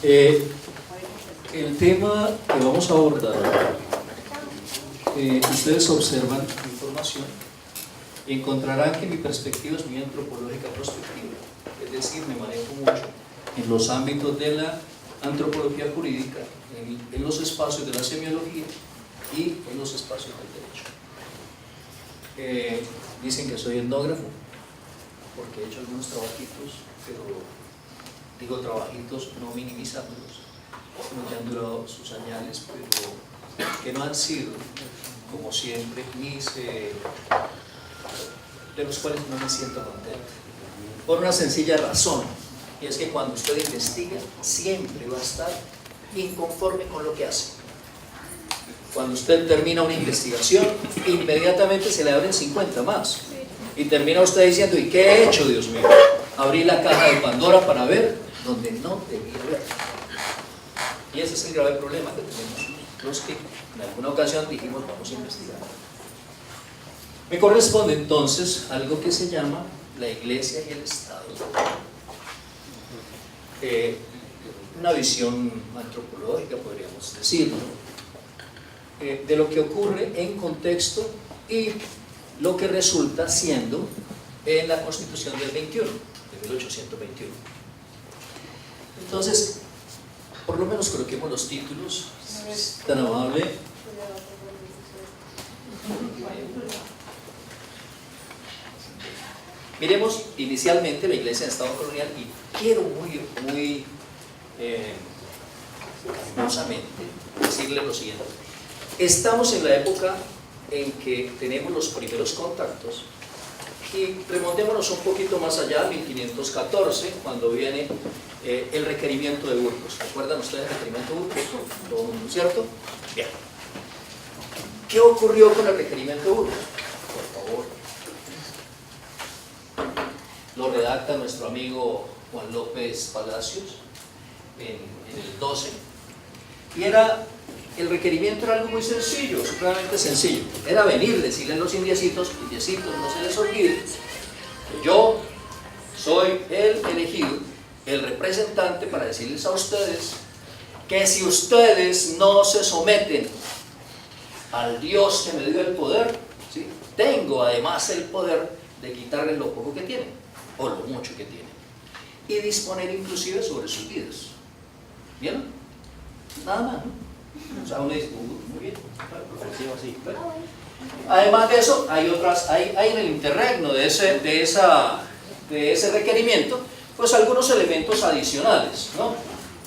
El tema que vamos a abordar, ustedes observan mi información y encontrarán que mi perspectiva es muy antropológica prospectiva, es decir, me manejo mucho en los ámbitos de la antropología jurídica, en los espacios de la semiología y en los espacios del derecho. Dicen que soy etnógrafo porque he hecho algunos trabajitos, pero digo trabajitos no minimizándolos, sino que han durado sus añales, pero que no han sido, como siempre, de los cuales no me siento contento. Por una sencilla razón, y es que cuando usted investiga, siempre va a estar inconforme con lo que hace. Cuando usted termina una investigación, inmediatamente se le abren 50 más. Y termina usted diciendo, ¿y qué he hecho, Dios mío? Abrí la caja de Pandora para ver donde no debía ver. Y ese es el grave problema que tenemos los que en alguna ocasión dijimos, vamos a investigar. Me corresponde entonces algo que se llama la Iglesia y el Estado. Una visión antropológica, podríamos decirlo, de lo que ocurre en contexto y lo que resulta siendo en la Constitución del 21, de 1821. Entonces, por lo menos coloquemos los títulos, tan amable. Miremos inicialmente la Iglesia en Estado colonial y quiero muy hermosamente decirle lo siguiente. Estamos en la época en que tenemos los primeros contactos y remontémonos un poquito más allá, 1514, cuando viene el requerimiento de Burgos. ¿Recuerdan ustedes el requerimiento de Burgos? ¿Cierto? Bien. ¿Qué ocurrió con el requerimiento de Burgos? Por favor. Lo redacta nuestro amigo Juan López Palacios en el 12. Y el requerimiento era algo muy sencillo, supremamente sencillo. Era venir, decirle a los indiecitos, no se les olvide, que yo soy el elegido, el representante para decirles a ustedes que si ustedes no se someten al Dios que me dio el poder, ¿sí?, tengo además el poder de quitarles lo poco que tienen, o lo mucho que tienen, y disponer inclusive sobre sus vidas. ¿Vieron? Nada más, ¿no? O sea, uno dice, muy bien, así. Además de eso, hay en el interregno de ese requerimiento, pues algunos elementos adicionales, ¿no?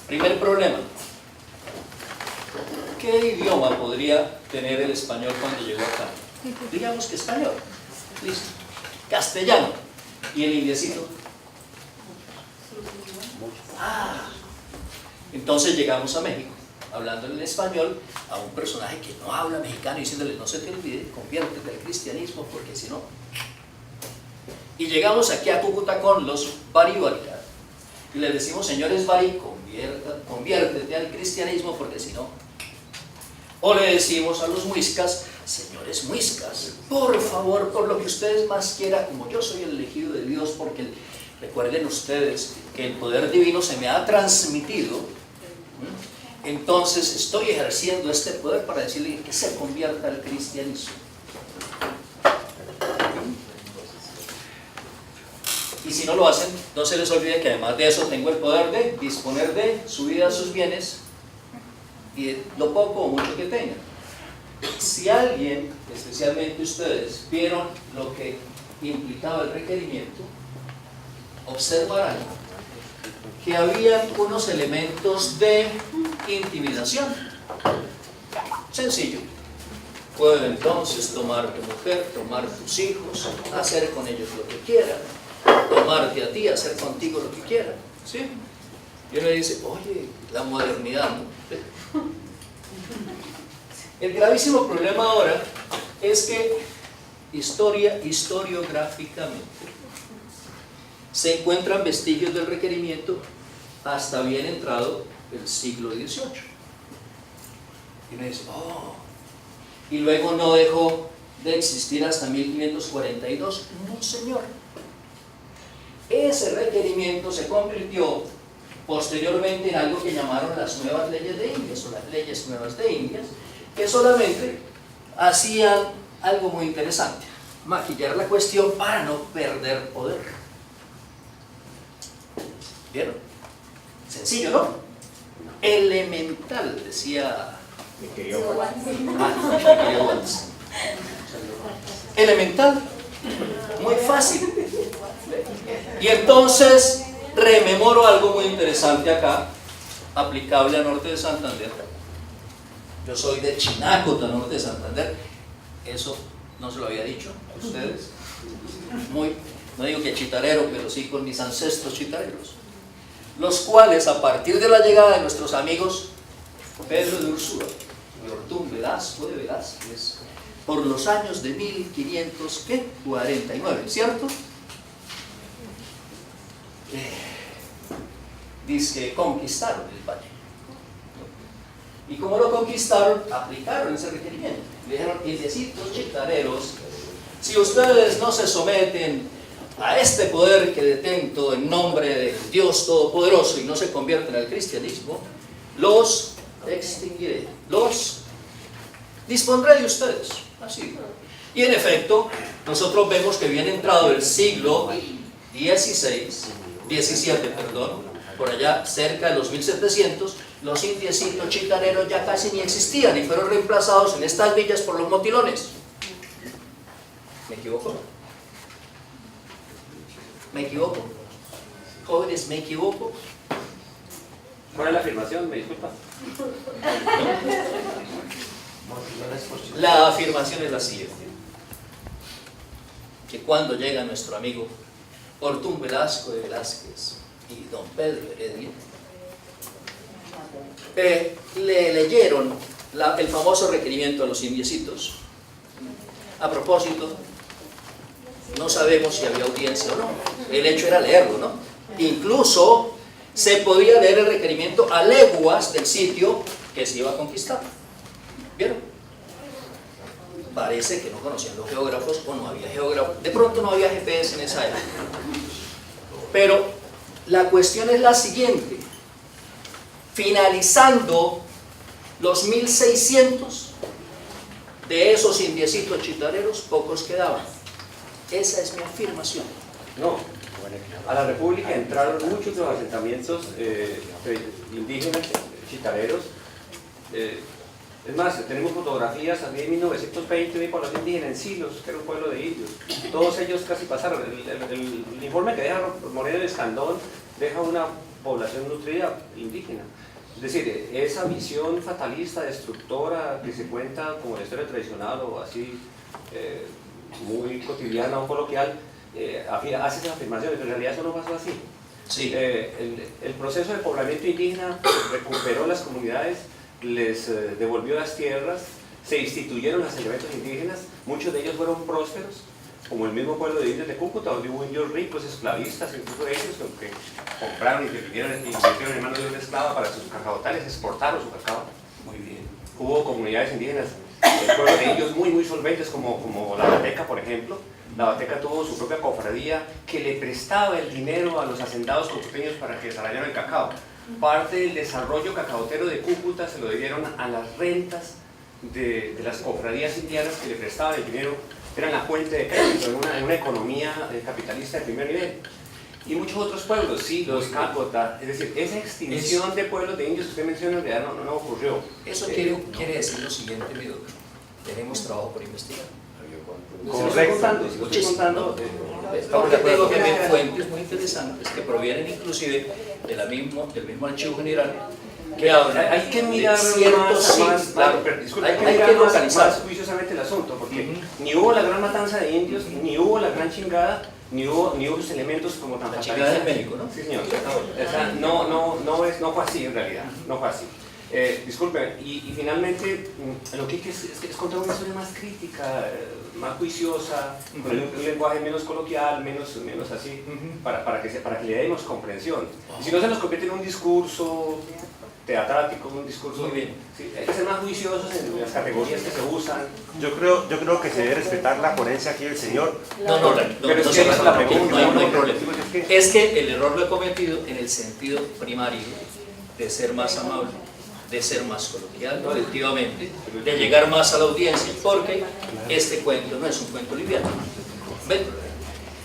Primer problema, ¿qué idioma podría tener el español cuando llegó acá? Digamos que español, listo. Castellano. ¿Y el indiecito? Entonces llegamos a México, hablando en español a un personaje que no habla mexicano y diciéndole, no se te olvide, conviértete al cristianismo porque si no. Y llegamos aquí a Cúcuta con los Bari-Barica y les decimos, señores Bari, conviértete al cristianismo porque si no. O le decimos a los muiscas, señores muiscas, por favor, por lo que ustedes más quieran, como yo soy el elegido de Dios, porque recuerden ustedes que el poder divino se me ha transmitido, entonces estoy ejerciendo este poder para decirle que se convierta al cristianismo. Y si no lo hacen, no se les olvide que además de eso tengo el poder de disponer de su vida, sus bienes y de lo poco o mucho que tengan. Si alguien, especialmente ustedes, vieron lo que implicaba el requerimiento, observarán que había unos elementos de intimidación. Sencillo. Puedo entonces tomar tu mujer, tomar tus hijos, hacer con ellos lo que quieran, tomarte a ti, hacer contigo lo que quieran. ¿Sí? Y uno dice, oye, la modernidad, ¿no? El gravísimo problema ahora es que historiográficamente se encuentran vestigios del requerimiento hasta bien entrado el siglo XVIII. Y uno dice, y luego no dejó de existir hasta 1542. No, señor. Ese requerimiento se convirtió posteriormente en algo que llamaron las nuevas leyes de Indias o las leyes nuevas de Indias, que solamente hacían algo muy interesante: maquillar la cuestión para no perder poder. ¿Vieron? Sencillo, ¿no? Elemental, decía mi querido Watts. Elemental, muy fácil. Y entonces rememoro algo muy interesante acá, aplicable a Norte de Santander. Yo soy de Chinacota, Norte de Santander. Eso no se lo había dicho a ustedes. No digo que chitarero, pero sí con mis ancestros chitareros, los cuales, a partir de la llegada de nuestros amigos Pedro de Ursúa y Ortún Velasco de Velázquez, por los años de 1549, ¿cierto? Dice que conquistaron el valle. Y como lo conquistaron, aplicaron ese requerimiento. Le dijeron: indiecitos chitareros, si ustedes no se someten a este poder que detento en nombre del Dios Todopoderoso y no se convierten al cristianismo, los extinguiré, los dispondré de ustedes. Así. Y en efecto, nosotros vemos que bien entrado el siglo XVII, por allá cerca de los 1700, los indiecitos chitareros ya casi ni existían y fueron reemplazados en estas villas por los motilones. ¿Me equivoco? ¿Me equivoco? Jóvenes, ¿me equivoco? ¿Cuál es la afirmación? Me disculpa. La afirmación es la siguiente: que cuando llega nuestro amigo Ortún Velasco de Velázquez y don Pedro Heredia, le leyeron el famoso requerimiento a los indiecitos. A propósito, no sabemos si había audiencia o no. El hecho era leerlo, ¿no? Incluso se podía leer el requerimiento a leguas del sitio que se iba a conquistar. ¿Vieron? Parece que no conocían los geógrafos, o no había geógrafos. De pronto no había GPS en esa época. Pero la cuestión es la siguiente: finalizando los 1600, de esos indiecitos chitareros, pocos quedaban. Esa es mi afirmación. No, a la República entraron muchos de los asentamientos indígenas, chitareros. Es más, tenemos fotografías también en 1920 de población indígena en Silos, que era un pueblo de indios. Todos ellos casi pasaron. El informe que deja Moreno de Escandón deja una población nutrida indígena. Es decir, esa visión fatalista, destructora, que se cuenta como la historia tradicional o así, muy cotidiana o coloquial, hace esas afirmaciones, pero en realidad eso no pasó así. Sí. El proceso de poblamiento indígena recuperó las comunidades, les devolvió las tierras, se instituyeron los elementos indígenas, muchos de ellos fueron prósperos, como el mismo pueblo de indios de Cúcuta, donde hubo indios ricos, esclavistas, incluso ellos que compraron y invirtieron en manos de una esclava para sus cacaotales, exportaron su cacao. Muy bien. Hubo comunidades indígenas, el pueblo de indios muy solventes, como la Bateca, por ejemplo. La Bateca tuvo su propia cofradía que le prestaba el dinero a los hacendados cocuteños para que desarrollaran el cacao. Parte del desarrollo cacaotero de Cúcuta se lo debieron a las rentas de las cofradías indianas que le prestaban el dinero, eran la fuente de crédito en una economía capitalista de primer nivel. Y muchos otros pueblos, sí, los Cácota, es decir, esa extinción de pueblos de indios que usted menciona en realidad no ocurrió. Eso quiere decir lo siguiente, mi doctor: tenemos trabajo por investigar. Estoy contando. Porque tengo que ver fuentes muy interesantes que provienen inclusive del mismo Archivo General, que habla. Hay que mirar más juiciosamente el asunto, porque ni hubo la gran matanza de indios, ni hubo la gran chingada, ni hubo esos elementos como tan la chingada de México, ¿no? Sí, señor. O sea, no fue así en realidad, no fue así. Disculpe, y finalmente, lo que hay que es contar una historia más crítica, más juiciosa, con un lenguaje menos coloquial, menos así, para que le demos comprensión. Y si no se nos convierte en un discurso teatrático, un discurso... Muy bien. Sí, hay que ser más juiciosos en las categorías que se usan. Yo creo que se debe respetar la ponencia aquí del señor. No, pero es que esa es la pregunta, no hay problema. es Es que el error lo he cometido en el sentido primario de ser más amable, de ser más coloquial, efectivamente, de llegar más a la audiencia, porque este cuento no es un cuento liviano. ¿Ven?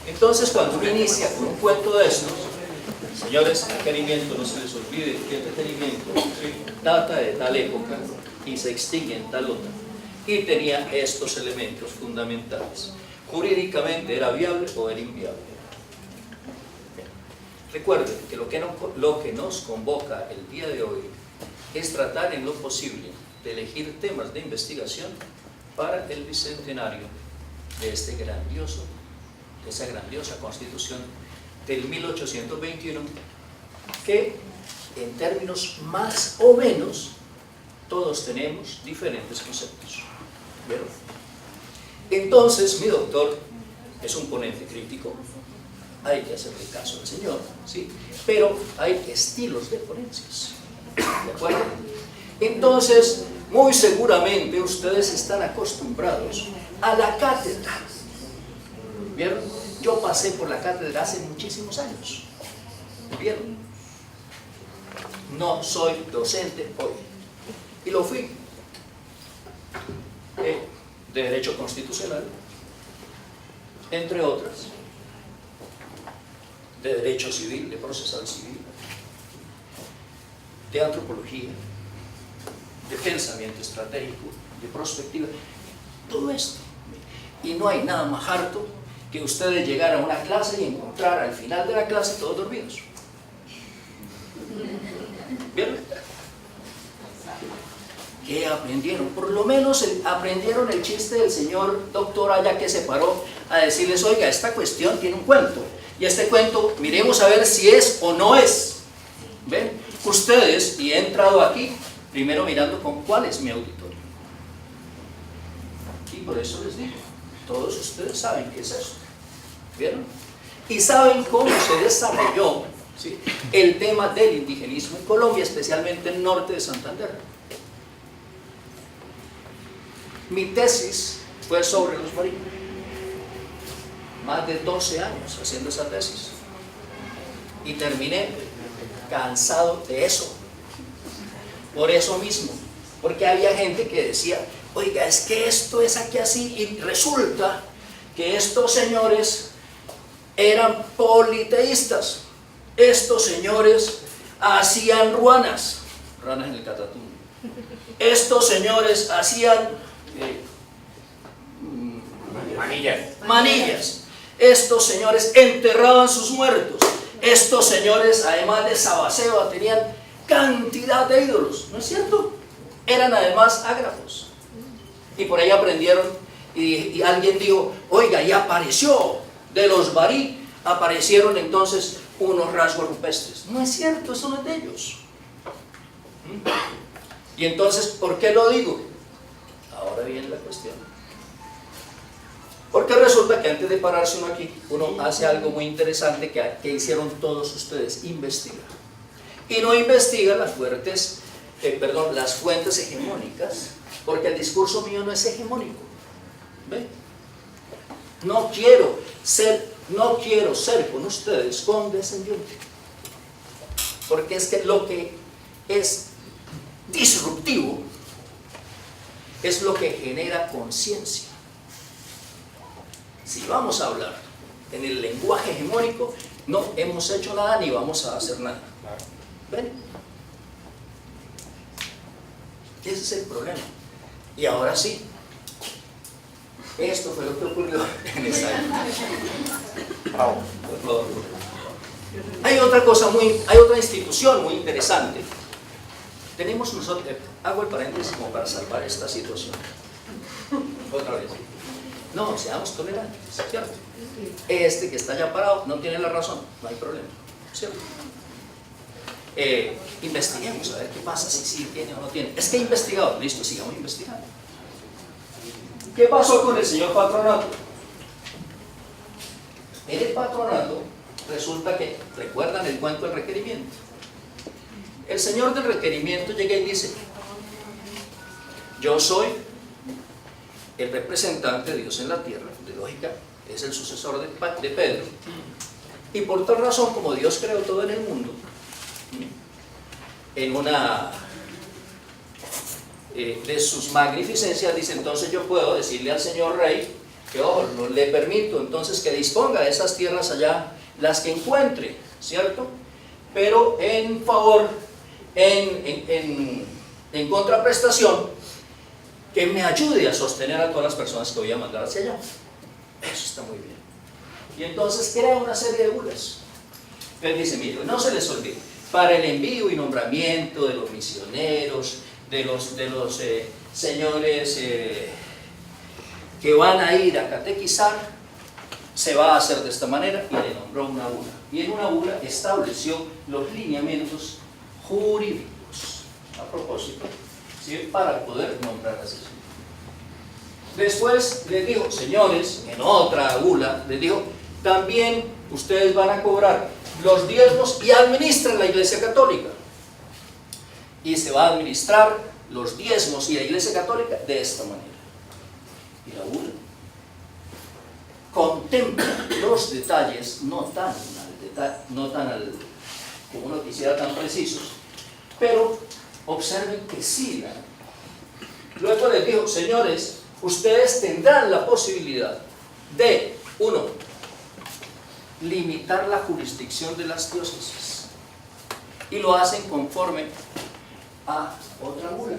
Entonces, cuando uno inicia con un cuento de estos, señores, el requerimiento, no se les olvide que el requerimiento data de tal época y se extingue en tal otra, y tenía estos elementos fundamentales. Jurídicamente, ¿era viable o era inviable? Bien. Recuerden que lo que nos convoca el día de hoy es tratar en lo posible de elegir temas de investigación para el bicentenario de esa grandiosa Constitución del 1821, que en términos más o menos todos tenemos diferentes conceptos. ¿Vieron? Entonces, mi doctor es un ponente crítico, hay que hacerle caso al señor, ¿sí? Pero hay estilos de ponencias, ¿de acuerdo? Entonces, muy seguramente ustedes están acostumbrados a la cátedra. ¿Vieron? Yo pasé por la cátedra hace muchísimos años. ¿Vieron? No soy docente hoy. Y lo fui. De Derecho Constitucional, entre otras. De Derecho Civil, de Procesal Civil. De Antropología. De Pensamiento Estratégico. De Prospectiva. Todo esto. Y no hay nada más harto que ustedes llegar a una clase y encontrar al final de la clase todos dormidos. ¿Vieron? ¿Qué aprendieron? Por lo menos aprendieron el chiste del señor doctor allá, que se paró a decirles: oiga, esta cuestión tiene un cuento, y este cuento miremos a ver si es o no es. ¿Ven? Ustedes, y he entrado aquí primero mirando con cuál es mi auditorio, y por eso les digo, todos ustedes saben qué es eso. ¿Vieron? Y saben cómo se desarrolló, ¿sí?, el tema del indigenismo en Colombia, especialmente en el norte de Santander. Mi tesis fue sobre los barí. Más de 12 años haciendo esa tesis. Y terminé cansado de eso. Por eso mismo. Porque había gente que decía: oiga, es que esto es aquí así, y resulta que estos señores eran politeístas. Estos señores hacían ranas en el Catatumbo. Estos señores hacían manillas. Estos señores enterraban sus muertos. Estos señores, además de sabaceba, tenían cantidad de ídolos, ¿no es cierto? Eran además ágrafos. Y por ahí aprendieron, y alguien dijo: oiga, y apareció de los barí, aparecieron entonces unos rasgos rupestres. No es cierto, eso no es de ellos. Y entonces, ¿por qué lo digo? Ahora viene la cuestión. Porque resulta que antes de pararse uno aquí, uno hace algo muy interesante que hicieron todos ustedes: investiga. Y no investiga las fuentes hegemónicas, porque el discurso mío no es hegemónico. ¿Ven? No quiero ser con ustedes condescendiente, porque es que lo que es disruptivo es lo que genera conciencia. Si vamos a hablar en el lenguaje hegemónico, no hemos hecho nada ni vamos a hacer nada. ¿Ven? Ese es el problema. Y ahora sí, esto fue lo que ocurrió en esa época. Bravo, por favor. Hay otra institución muy interesante. Tenemos nosotros, hago el paréntesis como para salvar esta situación. Otra vez. No, seamos tolerantes, ¿cierto? Este que está allá parado no tiene la razón, no hay problema, ¿cierto? investiguemos a ver qué pasa, si sí tiene o no tiene. Es que he investigado, listo, sigamos investigando. ¿Qué pasó con el señor patronato? En el patronato resulta que, ¿recuerdan el cuento del requerimiento? El señor del requerimiento llega y dice: yo soy el representante de Dios en la tierra, de lógica, es el sucesor de Pedro, y por tal razón, como Dios creó todo en el mundo, en una de sus magnificencias, dice: entonces yo puedo decirle al señor rey que no le permito entonces que disponga de esas tierras allá, las que encuentre, ¿cierto? Pero en favor, en contraprestación, que me ayude a sostener a todas las personas que voy a mandar hacia allá. Eso está muy bien. Y entonces crea una serie de bulas. Él dice: mire, no se les olvide, para el envío y nombramiento de los misioneros, de los señores que van a ir a catequizar, se va a hacer de esta manera, y le nombró una bula. Y en una bula estableció los lineamientos jurídicos, a propósito, ¿sí?, para poder nombrar así. Después les dijo: señores, en otra bula, les dijo: también ustedes van a cobrar los diezmos y administran la Iglesia Católica. Y se va a administrar los diezmos y la Iglesia Católica de esta manera. Y la bula contempla los detalles, no tan como uno quisiera, tan precisos, pero observen que sigan. Luego les dijo: señores, ustedes tendrán la posibilidad de, 1, limitar la jurisdicción de las diócesis, y lo hacen conforme a otra bula.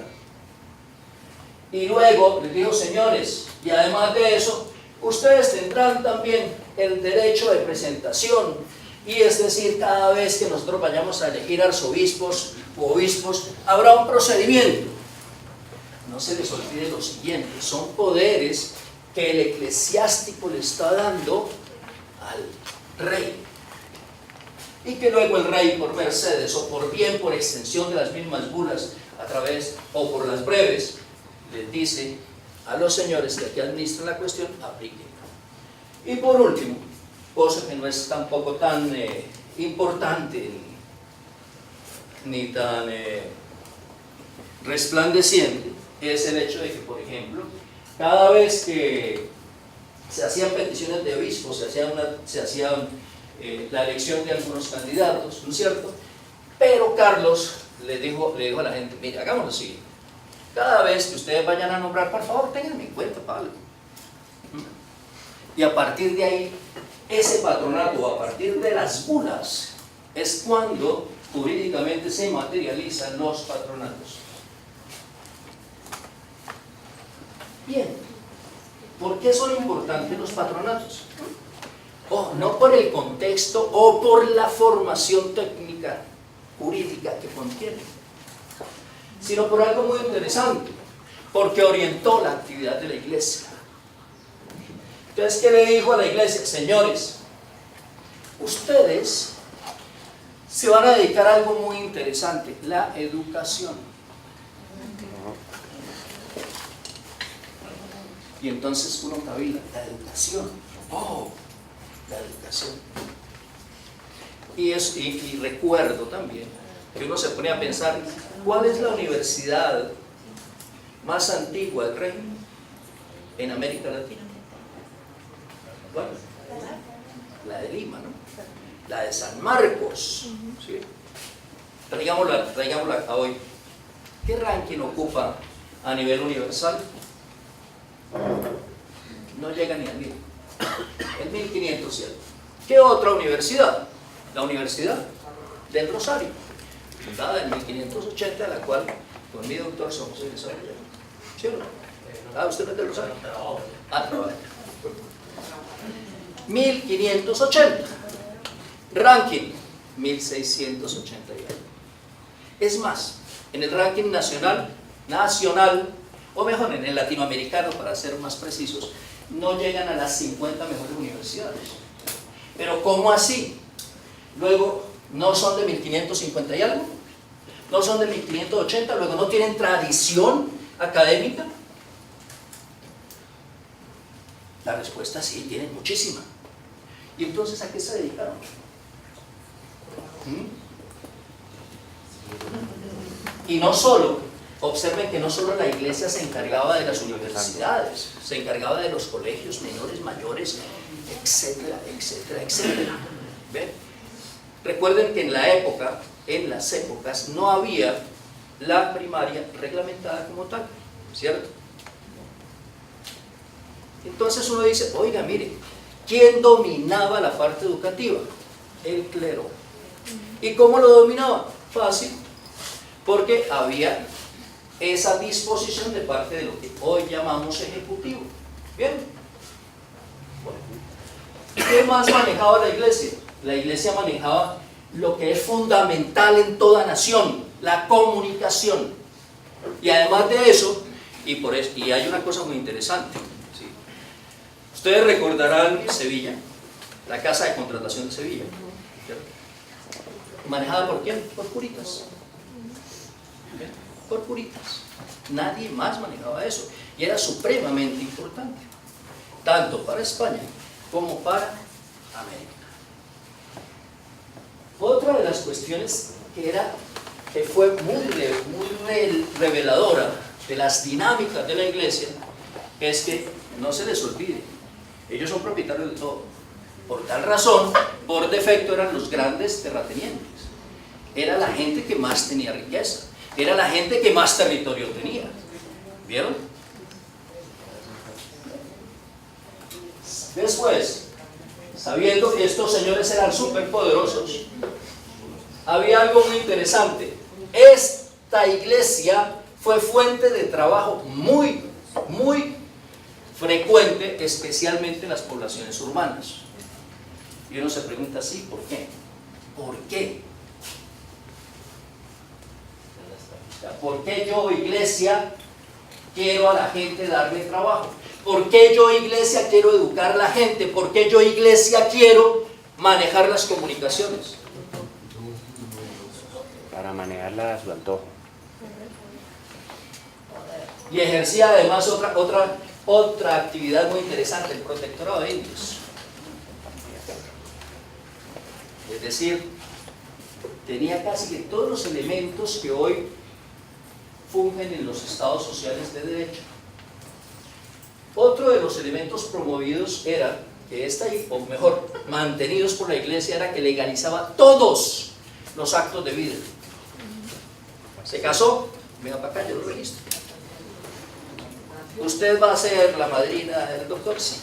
Y luego les dijo: señores, y además de eso, ustedes tendrán también el derecho de presentación, y es decir, cada vez que nosotros vayamos a elegir arzobispos u obispos, habrá un procedimiento. No se les olvide lo siguiente: son poderes que el eclesiástico le está dando al rey, y que luego el rey, por mercedes o por bien, por extensión de las mismas bulas, a través o por las breves, les dice a los señores que aquí administran la cuestión: apliquen. Y por último, cosa que no es tampoco tan importante ni tan resplandeciente, es el hecho de que, por ejemplo, cada vez que se hacían peticiones de obispos, se hacía la elección de algunos candidatos, ¿no es cierto? Pero Carlos le dijo a la gente: mire, hagámoslo así, cada vez que ustedes vayan a nombrar, por favor, ténganme en cuenta para algo. Y a partir de ahí, ese patronato, a partir de las bulas, es cuando jurídicamente se materializan los patronatos. Bien, ¿por qué son importantes los patronatos? No por el contexto o por la formación técnica jurídica que contienen, sino por algo muy interesante, porque orientó la actividad de la iglesia. Entonces, ¿qué le dijo a la iglesia? Señores, ustedes se van a dedicar a algo muy interesante: la educación. Y entonces uno cabila: la educación. La educación. Y recuerdo también que uno se pone a pensar: ¿cuál es la universidad más antigua del reino en América Latina? Bueno, la de Lima, ¿no? La de San Marcos, ¿sí? Traigámosla a hoy. ¿Qué ranking ocupa a nivel universal? No llega ni al 1000. El 1507. ¿Qué otra universidad? La Universidad del Rosario, fundada en 1580, a la cual con mi doctor somos egresados. ¿Sí o no? ¿Usted no es del Rosario? Trabaja. 1580. Ranking 1681. Es más, en el ranking nacional, o mejor, en el latinoamericano, para ser más precisos, no llegan a las 50 mejores universidades. Pero ¿cómo así? Luego no son de 1550 y algo, no son de 1580, luego no tienen tradición académica. La respuesta es sí, tienen muchísima. ¿Y entonces a qué se dedicaron? Y no solo, observen que no solo la iglesia se encargaba de las universidades, se encargaba de los colegios menores, mayores, etcétera, etcétera, etcétera. ¿Ven? Recuerden que en las épocas, no había la primaria reglamentada como tal, ¿cierto? Entonces uno dice, oiga, mire, ¿quién dominaba la parte educativa? El clero. ¿Y cómo lo dominaba? Fácil, porque había esa disposición de parte de lo que hoy llamamos ejecutivo. ¿Bien? Bueno. ¿Qué más manejaba la iglesia? La iglesia manejaba lo que es fundamental en toda nación, la comunicación. Y además de eso, y hay una cosa muy interesante, ¿sí? Ustedes recordarán Sevilla, la casa de contratación de Sevilla, ¿cierto? ¿Manejada por quién? Por curitas. Por curitas. Nadie más manejaba eso. Y era supremamente importante, tanto para España como para América. Otra de las cuestiones que fue muy reveladora de las dinámicas de la iglesia es que, no se les olvide, ellos son propietarios de todo. Por tal razón, por defecto eran los grandes terratenientes. Era la gente que más tenía riqueza. Era la gente que más territorio tenía. ¿Vieron? Después, sabiendo que estos señores eran súper poderosos, había algo muy interesante. Esta iglesia fue fuente de trabajo muy, muy frecuente, especialmente en las poblaciones urbanas. Y uno se pregunta así, ¿por qué? ¿Por qué? ¿Por qué yo, iglesia, quiero a la gente darle trabajo? ¿Por qué yo, iglesia, quiero educar a la gente? ¿Por qué yo, iglesia, quiero manejar las comunicaciones? Para manejarla a su antojo. Y ejercía además otra actividad muy interesante, el protectorado de indios. Es decir, tenía casi que todos los elementos que hoy fungen en los estados sociales de derecho. Otro de los elementos promovidos era que o mejor, mantenidos por la iglesia, era que legalizaba todos los actos de vida. Se casó, venga para acá, yo lo registro. Usted va a ser la madrina del doctor, sí,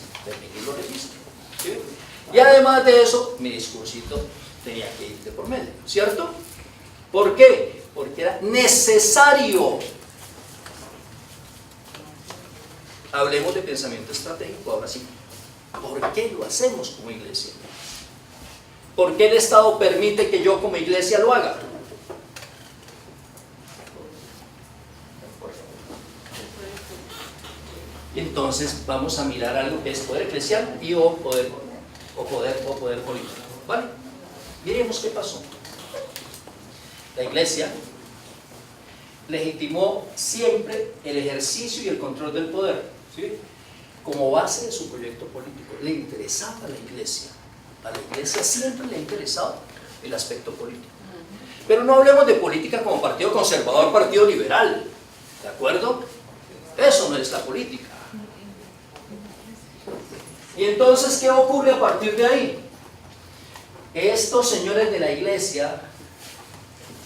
yo lo registro. ¿Sí? Y además de eso, mi discursito tenía que ir de por medio, ¿cierto? ¿Por qué? Porque era necesario. Hablemos de pensamiento estratégico ahora sí. ¿Por qué lo hacemos como iglesia? ¿Por qué el Estado permite que yo como iglesia lo haga? Y entonces vamos a mirar algo que es poder eclesial y o poder político. ¿Vale? Miremos qué pasó. La iglesia legitimó siempre el ejercicio y el control del poder, ¿sí?, como base de su proyecto político. Le interesaba a la iglesia. A la iglesia siempre le ha interesado el aspecto político. Pero no hablemos de política como partido conservador, partido liberal. ¿De acuerdo? Eso no es la política. Y entonces, ¿qué ocurre a partir de ahí? Estos señores de la iglesia,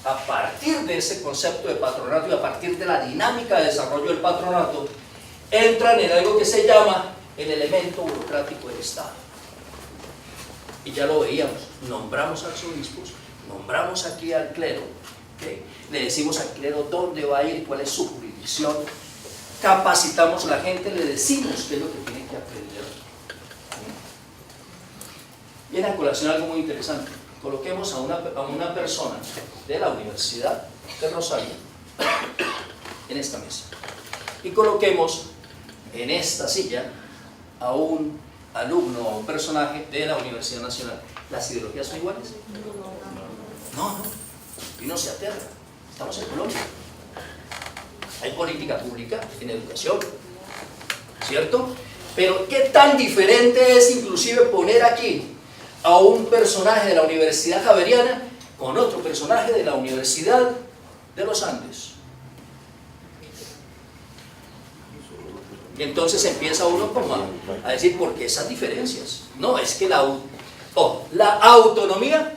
a partir de ese concepto de patronato y a partir de la dinámica de desarrollo del patronato, entran en algo que se llama el elemento burocrático del Estado. Y ya lo veíamos, nombramos arzobispos, nombramos aquí al clero, ¿okay? Le decimos al clero dónde va a ir, cuál es su jurisdicción, capacitamos a la gente, le decimos qué es lo que tiene que aprender. Viene a colación algo muy interesante. Coloquemos a una persona de la Universidad de Rosario en esta mesa y coloquemos en esta silla a un alumno o un personaje de la Universidad Nacional. ¿Las ideologías son iguales? No, y no se aterra. Estamos en Colombia. Hay política pública en educación, ¿cierto? Pero ¿qué tan diferente es inclusive poner aquí a un personaje de la Universidad Javeriana con otro personaje de la Universidad de los Andes? Y entonces empieza uno como a decir, ¿por qué esas diferencias? No, es que la autonomía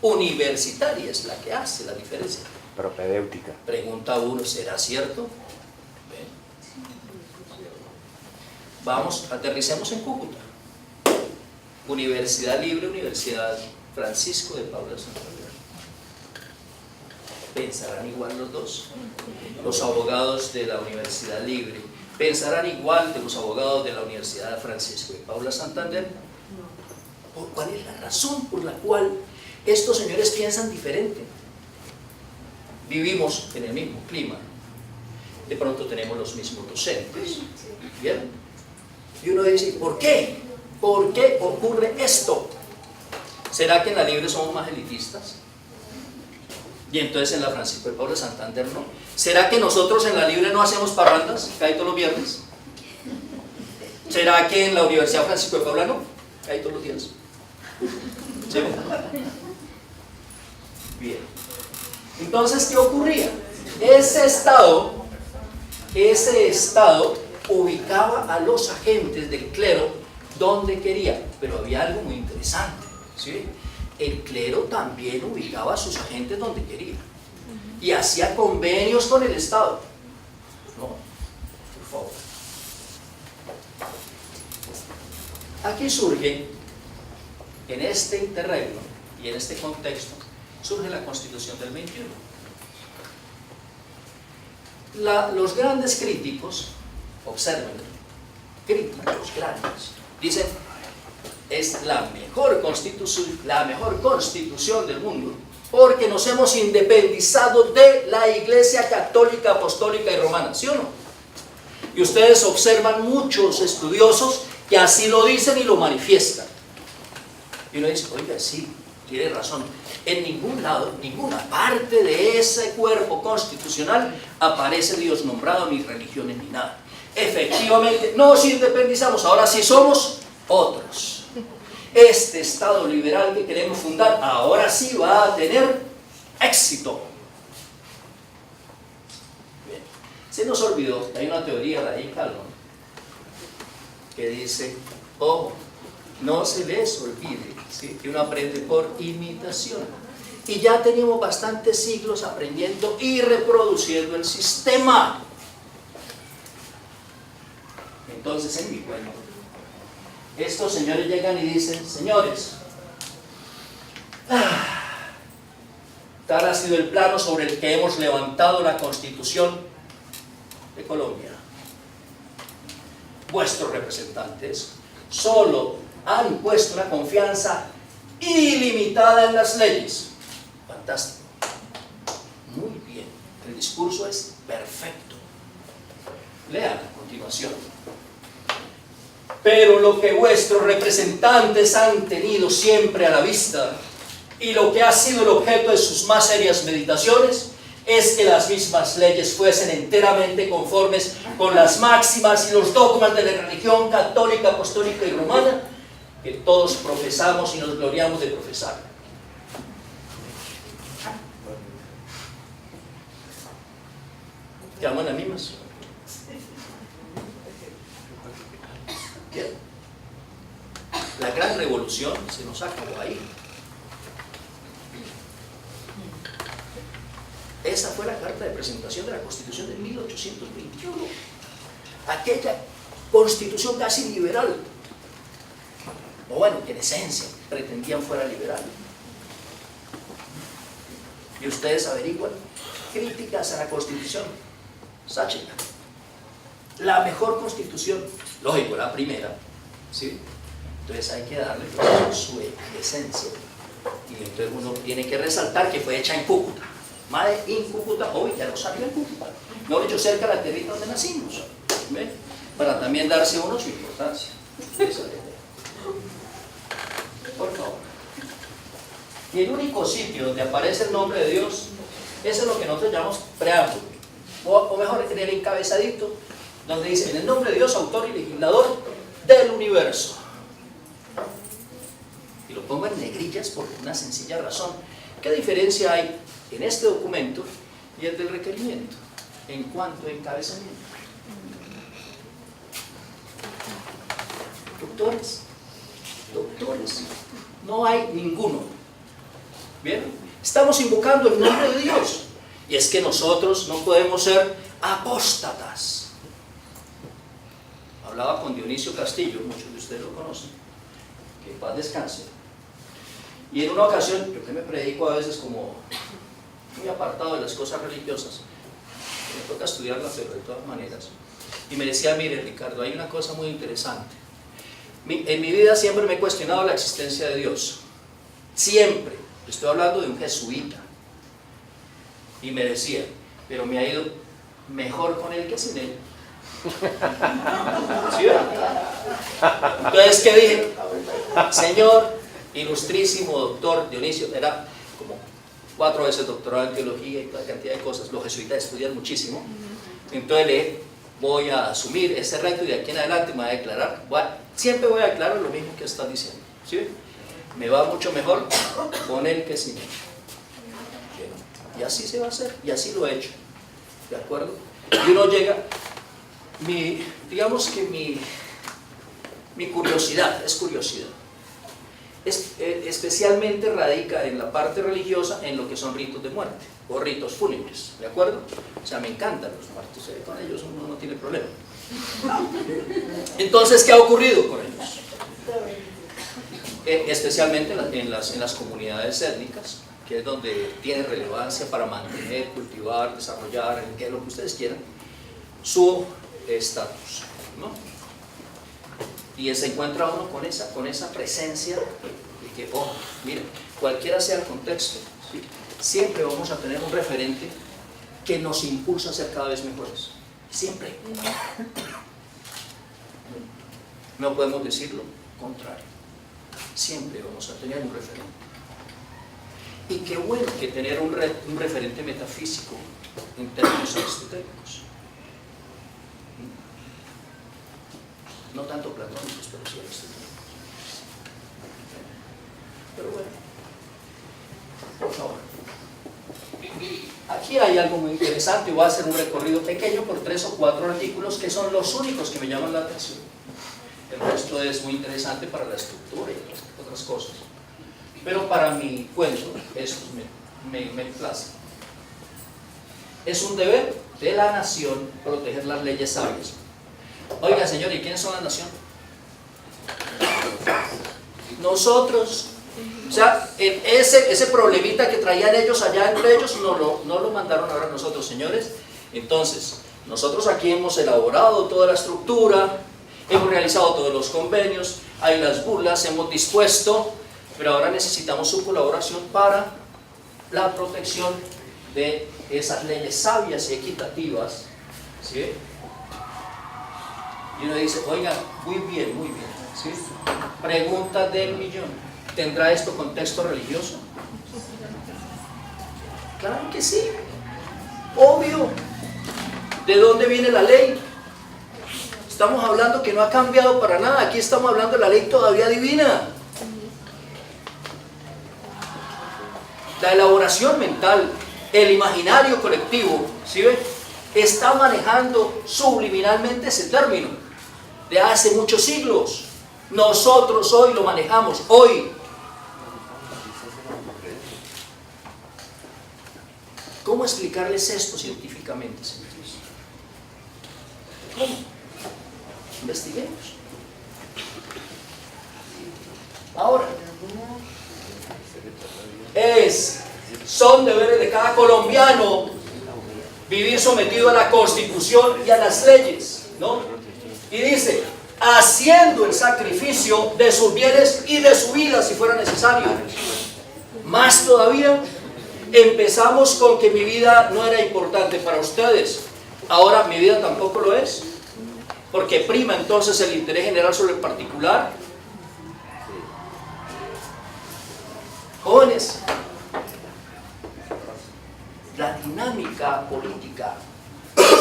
universitaria es la que hace la diferencia. Propedéutica. Pregunta uno, ¿será cierto? ¿Ven? Vamos, aterricemos en Cúcuta. Universidad Libre, Universidad Francisco de Paula Santander. ¿Pensarán igual los dos? Los abogados de la Universidad Libre, ¿pensarán igual que los abogados de la Universidad Francisco de Paula Santander? ¿Cuál es la razón por la cual estos señores piensan diferente? Vivimos en el mismo clima, de pronto tenemos los mismos docentes, ¿bien? Y uno dice, ¿por qué? ¿Por qué ocurre esto? ¿Será que en la Libre somos más elitistas? Y entonces en la Francisco de Paula Santander no. ¿Será que nosotros en la Libre no hacemos parrandas, cae todos los viernes? ¿Será que en la Universidad Francisco de Paula no? Cae todos los días. ¿Sí? Bien. Entonces, ¿qué ocurría? Ese estado ubicaba a los agentes del clero donde quería, pero había algo muy interesante, ¿sí? El clero también ubicaba a sus agentes donde quería y hacía convenios con el Estado. No, por favor. Aquí surge, en este interregno y en este contexto, surge la Constitución del 21. Los grandes críticos, observen, críticos grandes, dicen, es la mejor constitución del mundo, porque nos hemos independizado de la Iglesia Católica, Apostólica y Romana, ¿sí o no? Y ustedes observan muchos estudiosos que así lo dicen y lo manifiestan. Y uno dice, oiga, sí, tiene razón. En ningún lado, ninguna parte de ese cuerpo constitucional aparece Dios nombrado, ni religiones, ni nada. Efectivamente, nos independizamos, ahora sí somos otros. Este Estado liberal que queremos fundar, ahora sí va a tener éxito. Bien. Se nos olvidó que hay una teoría radical, ¿no?, que dice, ojo, no se les olvide, ¿sí?, que uno aprende por imitación. Y ya teníamos bastantes siglos aprendiendo y reproduciendo el sistema. Entonces, en mi cuento, estos señores llegan y dicen, señores, tal ha sido el plano sobre el que hemos levantado la Constitución de Colombia. Vuestros representantes solo han puesto una confianza ilimitada en las leyes. Fantástico. Muy bien. El discurso es perfecto. Lean a continuación. Pero lo que vuestros representantes han tenido siempre a la vista y lo que ha sido el objeto de sus más serias meditaciones es que las mismas leyes fuesen enteramente conformes con las máximas y los dogmas de la religión católica, apostólica y romana que todos profesamos y nos gloriamos de profesar. ¿Quedamos en las mismas? ¿Qué? La gran revolución se nos acabó ahí. Esa fue la carta de presentación de la Constitución de 1821. Aquella Constitución casi liberal. O bueno, que en esencia pretendían fuera liberal. Y ustedes averiguan críticas a la Constitución. Sáchenla. La mejor Constitución, lógico, la primera, ¿sí? Entonces hay que darle su esencia. Y entonces uno tiene que resaltar que fue hecha en Cúcuta. Madre in Cúcuta, hoy ya lo sabía en Cúcuta. No hecho cerca de la tierrita donde nacimos. ¿Ve? Para también darse uno su importancia. Por favor. Y el único sitio donde aparece el nombre de Dios, eso es lo que nosotros llamamos preámbulo, o mejor, en el encabezadito, donde dice, en el nombre de Dios, autor y legislador del universo. Y lo pongo en negrillas por una sencilla razón. ¿Qué diferencia hay en este documento y el del requerimiento en cuanto a encabezamiento? Doctores, no hay ninguno. ¿Bien? Estamos invocando el nombre de Dios. Y es que nosotros no podemos ser apóstatas. Hablaba con Dionisio Castillo, muchos de ustedes lo conocen, que en paz descanse. Y en una ocasión, yo que me predico a veces como muy apartado de las cosas religiosas, me toca estudiarlas, pero de todas maneras. Y me decía, mire Ricardo, hay una cosa muy interesante. En mi vida siempre me he cuestionado la existencia de Dios. Siempre. Estoy hablando de un jesuita. Y me decía, pero me ha ido mejor con él que sin él. ¿Sí? Entonces, ¿qué dije? Señor, ilustrísimo doctor Dionisio, era como 4 veces doctorado en teología y toda cantidad de cosas. Los jesuitas estudian muchísimo. Entonces le voy a asumir ese reto y de aquí en adelante me voy a declarar. Siempre voy a declarar lo mismo que estás diciendo. ¿Sí? Me va mucho mejor con él que sin él. Y así se va a hacer, y así lo he hecho. ¿De acuerdo? Y uno llega, digamos que mi curiosidad, es curiosidad. Especialmente radica en la parte religiosa, en lo que son ritos de muerte, o ritos fúnebres, ¿de acuerdo? O sea, me encantan los muertos, con ellos uno no tiene problema. Entonces, ¿qué ha ocurrido con ellos? Especialmente en las comunidades étnicas, que es donde tiene relevancia para mantener, cultivar, desarrollar, lo que ustedes quieran, su estatus, ¿no? Y se encuentra uno con esa presencia de que, oh, miren, cualquiera sea el contexto, ¿sí? Siempre vamos a tener un referente que nos impulsa a ser cada vez mejores. Siempre. No podemos decir lo contrario. Siempre vamos a tener un referente. Y qué bueno que tener un referente metafísico en términos aristotélicos. No tanto platónicos, pero sí aristotélicos. Pero bueno, por favor. Aquí hay algo muy interesante. Voy a hacer un recorrido pequeño por 3 o 4 artículos que son los únicos que me llaman la atención. El resto es muy interesante para la estructura y otras cosas. Pero para mi cuento, esto me place. Es un deber de la nación proteger las leyes sabias. Oiga, señor, ¿y quiénes son la nación? Nosotros. O sea, ese problemita que traían ellos allá entre ellos, no lo mandaron ahora a nosotros, señores. Entonces, nosotros aquí hemos elaborado toda la estructura, hemos realizado todos los convenios, hay las burlas, hemos dispuesto, pero ahora necesitamos su colaboración para la protección de esas leyes sabias y equitativas, ¿sí? Y uno dice, oiga, muy bien, ¿sí? Pregunta del millón. ¿Tendrá esto contexto religioso? Claro que sí, obvio. ¿De dónde viene la ley? Estamos hablando que no ha cambiado para nada. Aquí estamos hablando de la ley todavía divina. La elaboración mental, el imaginario colectivo, ¿sí ve? Está manejando subliminalmente ese término de hace muchos siglos. Nosotros hoy lo manejamos, hoy. ¿Cómo explicarles esto científicamente, señores? ¿Cómo? Investiguemos. Ahora, son deberes de cada colombiano vivir sometido a la Constitución y a las leyes, ¿no? Y dice, haciendo el sacrificio de sus bienes y de su vida si fuera necesario. Más todavía, empezamos con que mi vida no era importante para ustedes. Ahora mi vida tampoco lo es, porque prima entonces el interés general sobre el particular. Jóvenes, jóvenes, la dinámica política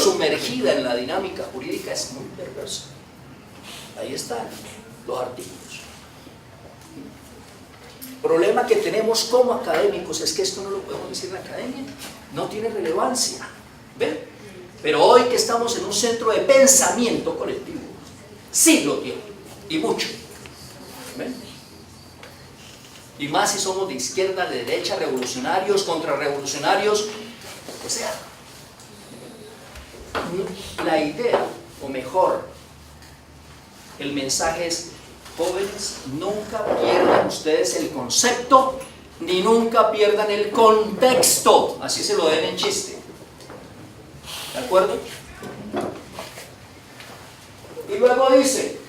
sumergida en la dinámica jurídica es muy perversa. Ahí están los artículos. El problema que tenemos como académicos es que esto no lo podemos decir en la academia, no tiene relevancia. ¿Ven? Pero hoy que estamos en un centro de pensamiento colectivo, sí lo tiene, y mucho. ¿Ven? Y más si somos de izquierda, de derecha, revolucionarios, contrarrevolucionarios, lo que sea. La idea, o mejor, el mensaje es: jóvenes, nunca pierdan ustedes el concepto, ni nunca pierdan el contexto. Así se lo den en chiste. ¿De acuerdo? Y luego dice,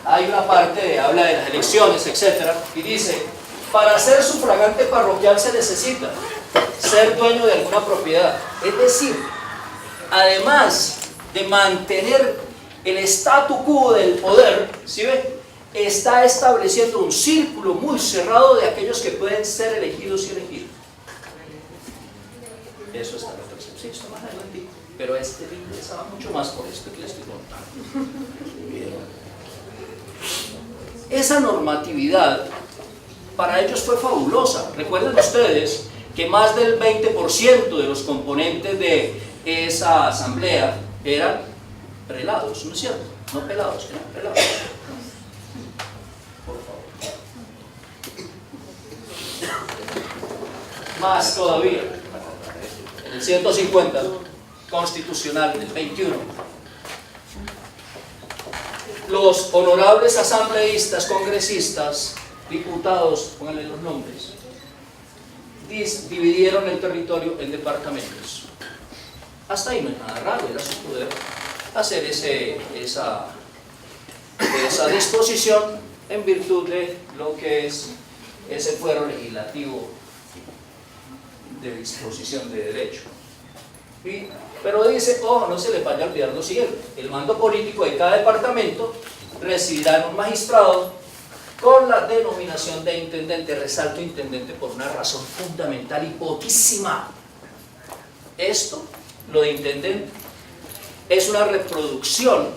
hay una parte de habla de las elecciones, etc. Y dice, para ser sufragante parroquial se necesita ser dueño de alguna propiedad. Es decir, además de mantener el statu quo del poder, ¿sí ve? Está estableciendo un círculo muy cerrado de aquellos que pueden ser elegidos y elegidos. Eso está en otro sí, está más adelante, pero me interesaba mucho más por esto que les estoy contando. Esa normatividad para ellos fue fabulosa. Recuerden ustedes que más del 20% de los componentes de esa asamblea eran prelados, ¿no es cierto? No pelados, eran prelados. Por favor. Más todavía. En el 150 constitucional del 21. Los honorables asambleístas, congresistas, diputados, pónganle los nombres, dividieron el territorio en departamentos. Hasta ahí no es nada raro, era su poder hacer esa disposición en virtud de lo que es ese fuero legislativo de disposición de derecho. Pero dice, no se le vaya a olvidar lo siguiente: el mando político de cada departamento recibirá un magistrado con la denominación de intendente. Resalto intendente por una razón fundamental y poquísima. Esto, lo de intendente, es una reproducción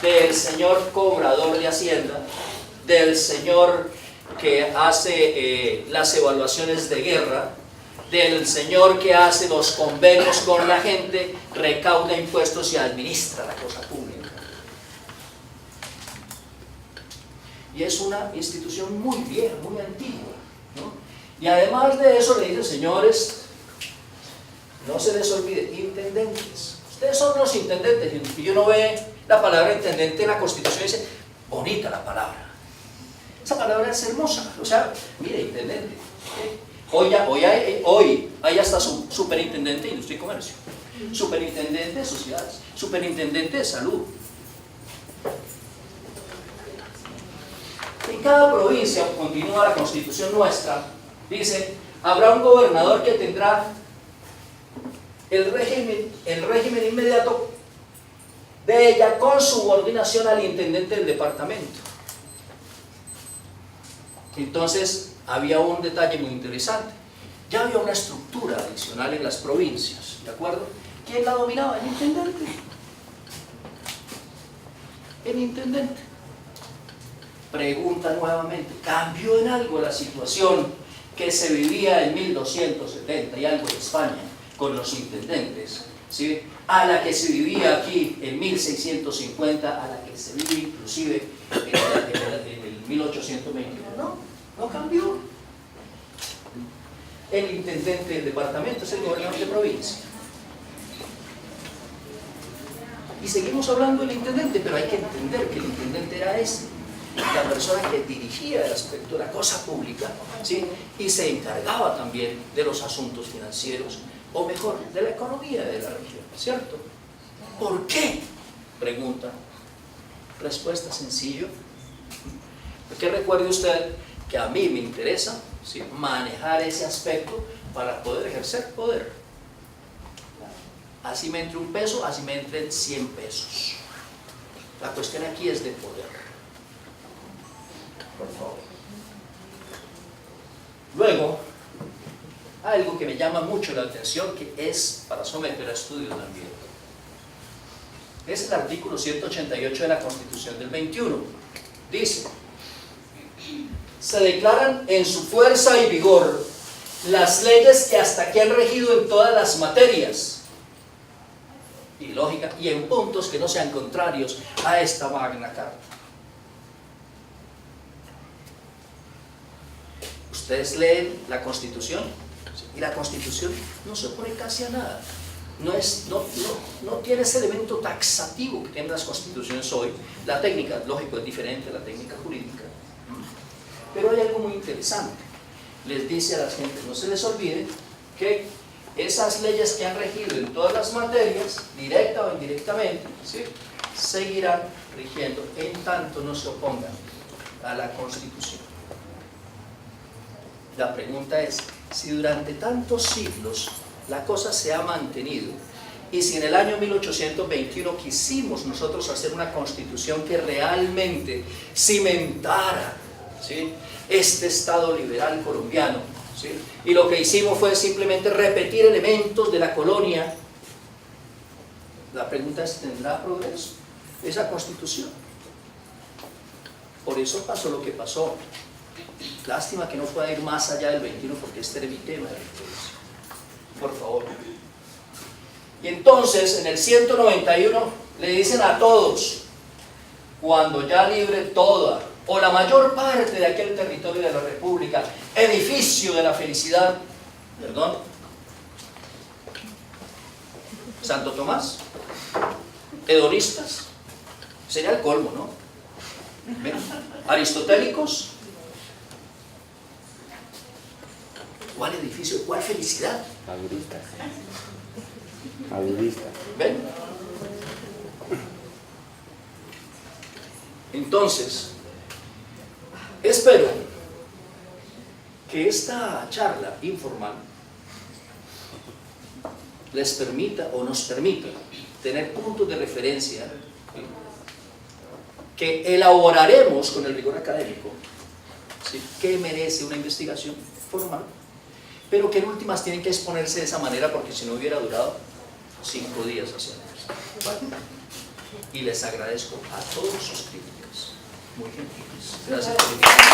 del señor cobrador de Hacienda, del señor que hace las evaluaciones de guerra, del señor que hace los convenios con la gente, recauda impuestos y administra la cosa pública. Y es una institución muy vieja, muy antigua, ¿no? Y además de eso le dicen, señores, no se les olvide, intendentes. Ustedes son los intendentes. Y uno ve la palabra intendente en la Constitución y dice, bonita la palabra. Esa palabra es hermosa. O sea, mire, intendente. Hoy hay hasta superintendente de industria y comercio, superintendente de sociedades, superintendente de salud. En cada provincia, continúa la Constitución nuestra, dice, habrá un gobernador que tendrá el régimen inmediato de ella con subordinación al intendente del departamento. Entonces, había un detalle muy interesante. Ya había una estructura adicional en las provincias, ¿de acuerdo? ¿Quién la dominaba? El intendente. El intendente. Pregunta nuevamente, ¿cambió en algo la situación que se vivía en 1270 y algo en España con los intendentes, ¿sí?, a la que se vivía aquí en 1650, a la que se vive inclusive en el 1821? No cambió. El intendente del departamento es el gobernador de provincia. Y seguimos hablando del intendente, pero hay que entender que el intendente era la persona que dirigía el aspecto de la cosa pública, ¿sí?, y se encargaba también de los asuntos financieros, o mejor, de la economía de la región, ¿cierto? ¿Por qué? Pregunta. Respuesta sencillo. Porque recuerde usted que a mí me interesa, ¿sí?, manejar ese aspecto para poder ejercer poder. Así me entre un peso, así me entren 100 pesos. La cuestión aquí es de poder. Por favor. algo que me llama mucho la atención, que es para someter a estudio también. Es el artículo 188 de la Constitución del 21. Dice: se declaran en su fuerza y vigor las leyes que hasta aquí han regido en todas las materias y lógica y en puntos que no sean contrarios a esta magna carta. Ustedes leen la Constitución y la Constitución no se opone casi a nada. No tiene ese elemento taxativo que tienen las constituciones hoy. La técnica, lógico, es diferente a la técnica jurídica. Pero hay algo muy interesante. Les dice a las gentes, no se les olvide que esas leyes que han regido en todas las materias, directa o indirectamente, ¿sí?, seguirán rigiendo en tanto no se opongan a la Constitución. La pregunta es, si durante tantos siglos la cosa se ha mantenido, y si en el año 1821 quisimos nosotros hacer una constitución que realmente cimentara, ¿sí?, este Estado liberal colombiano, ¿sí?, y lo que hicimos fue simplemente repetir elementos de la colonia, la pregunta es, ¿tendrá progreso esa constitución? Por eso pasó lo que pasó. Lástima que no pueda ir más allá del 21, porque este era mi tema de reflexión. Por favor. Y entonces, en el 191, le dicen a todos, cuando ya libre toda o la mayor parte de aquel territorio de la República, edificio de la felicidad, perdón, Santo Tomás, hedonistas, sería el colmo, ¿no? ¿Ven? Aristotélicos, ¿cuál edificio? ¿Cuál felicidad? Maduristas. Maduristas. ¿Ven? Entonces, espero que esta charla informal les permita o nos permita tener puntos de referencia, ¿sí?, que elaboraremos con el rigor académico, ¿sí?, que merece una investigación formal, pero que en últimas tienen que exponerse de esa manera, porque si no hubiera durado 5 días haciendo esto. ¿Vale? Y les agradezco a todos sus críticas, muy gentiles. Gracias por invitarme.